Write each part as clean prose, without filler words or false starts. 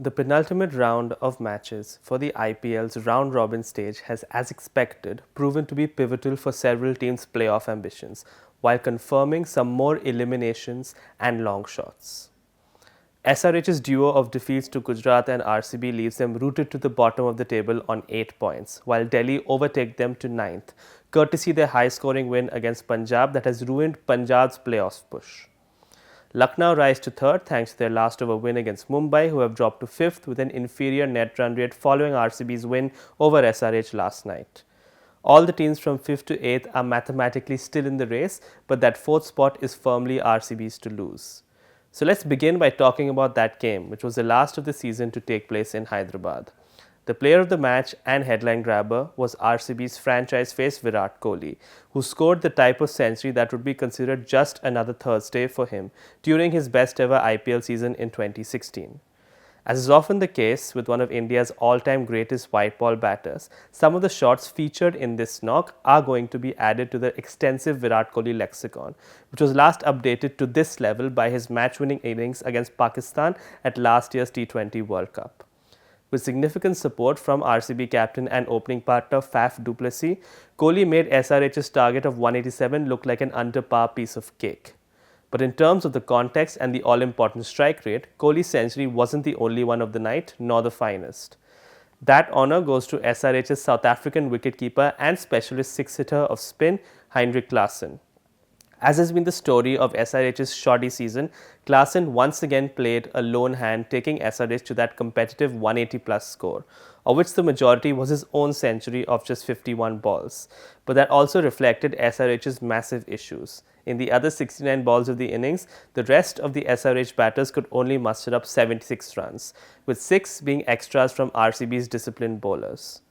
The penultimate round of matches for the IPL's round-robin stage has, as expected, proven to be pivotal for several teams' playoff ambitions, while confirming some more eliminations and long shots. SRH's duo of defeats to Gujarat and RCB leaves them rooted to the bottom of the table on 8 points, while Delhi overtake them to 9th, courtesy their high-scoring win against Punjab that has ruined Punjab's playoff push. Lucknow rise to 3rd thanks to their last over win against Mumbai, who have dropped to 5th with an inferior net run rate following RCB's win over SRH last night. All the teams from 5th to 8th are mathematically still in the race, but that 4th spot is firmly RCB's to lose. So let's begin by talking about that game, which was the last of the season to take place in Hyderabad. The player of the match and headline grabber was RCB's franchise face Virat Kohli, who scored the type of century that would be considered just another Thursday for him during his best ever IPL season in 2016. As is often the case with one of India's all-time greatest white ball batters, some of the shots featured in this knock are going to be added to the extensive Virat Kohli lexicon, which was last updated to this level by his match-winning innings against Pakistan at last year's T20 World Cup. With significant support from RCB captain and opening partner Faf du Plessis, Kohli made SRH's target of 187 look like an under-par piece of cake. But in terms of the context and the all-important strike rate, Kohli's century wasn't the only one of the night, nor the finest. That honour goes to SRH's South African wicketkeeper and specialist six-hitter of spin, Klaasen. As has been the story of SRH's shoddy season, Klaasen once again played a lone hand, taking SRH to that competitive 180-plus score, of which the majority was his own century of just 51 balls. But that also reflected SRH's massive issues. In the other 69 balls of the innings, the rest of the SRH batters could only muster up 76 runs, with 6 being extras from RCB's disciplined bowlers.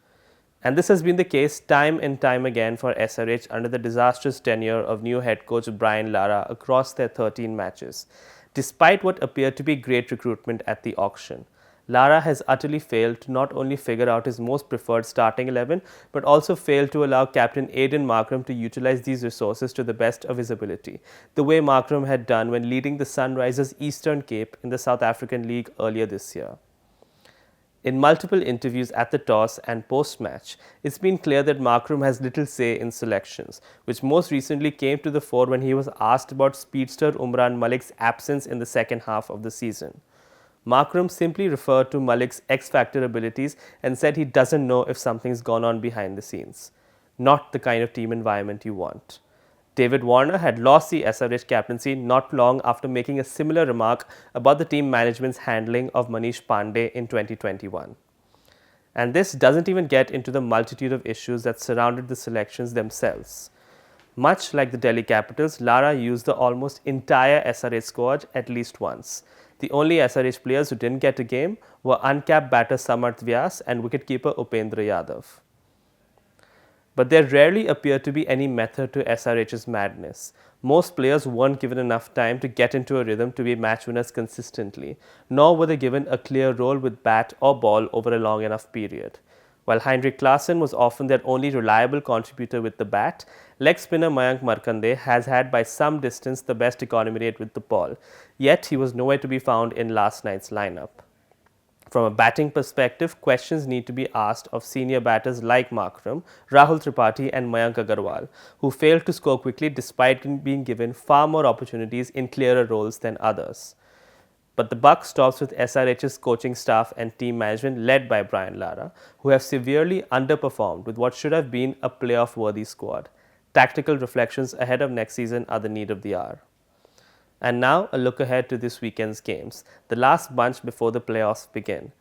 And this has been the case time and time again for SRH under the disastrous tenure of new head coach Brian Lara across their 13 matches. Despite what appeared to be great recruitment at the auction, Lara has utterly failed to not only figure out his most preferred starting 11, but also failed to allow captain Aiden Markram to utilize these resources to the best of his ability, the way Markram had done when leading the Sunrisers Eastern Cape in the South African League earlier this year. In multiple interviews at the toss and post-match, it's been clear that Markram has little say in selections, which most recently came to the fore when he was asked about speedster Umran Malik's absence in the second half of the season. Markram simply referred to Malik's X-factor abilities and said he doesn't know if something's gone on behind the scenes. Not the kind of team environment you want. David Warner had lost the SRH captaincy not long after making a similar remark about the team management's handling of Manish Pandey in 2021. And this doesn't even get into the multitude of issues that surrounded the selections themselves. Much like the Delhi Capitals, Lara used the almost entire SRH squad at least once. The only SRH players who didn't get a game were uncapped batter Samarth Vyas and wicketkeeper Upendra Yadav. But there rarely appeared to be any method to SRH's madness. Most players weren't given enough time to get into a rhythm to be match winners consistently, nor were they given a clear role with bat or ball over a long enough period. While Klaasen was often their only reliable contributor with the bat, leg spinner Mayank Markande has had by some distance the best economy rate with the ball, yet he was nowhere to be found in last night's lineup. From a batting perspective, questions need to be asked of senior batters like Markram, Rahul Tripathi and Mayank Agarwal, who failed to score quickly despite being given far more opportunities in clearer roles than others. But the buck stops with SRH's coaching staff and team management led by Brian Lara, who have severely underperformed with what should have been a playoff-worthy squad. Tactical reflections ahead of next season are the need of the hour. And now a look ahead to this weekend's games, the last bunch before the playoffs begin.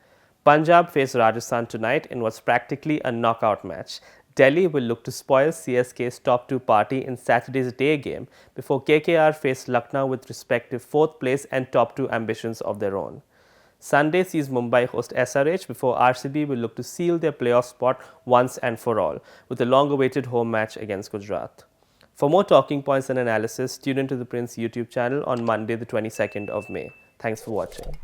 Punjab face Rajasthan tonight in what's practically a knockout match. Delhi will look to spoil CSK's top 2 party in Saturday's day game before KKR face Lucknow with respective 4th place and top 2 ambitions of their own. Sunday sees Mumbai host SRH before RCB will look to seal their playoff spot once and for all with a long-awaited home match against Gujarat. For more talking points and analysis, tune into ThePrint's YouTube channel on Monday the 22nd of May. Thanks for watching.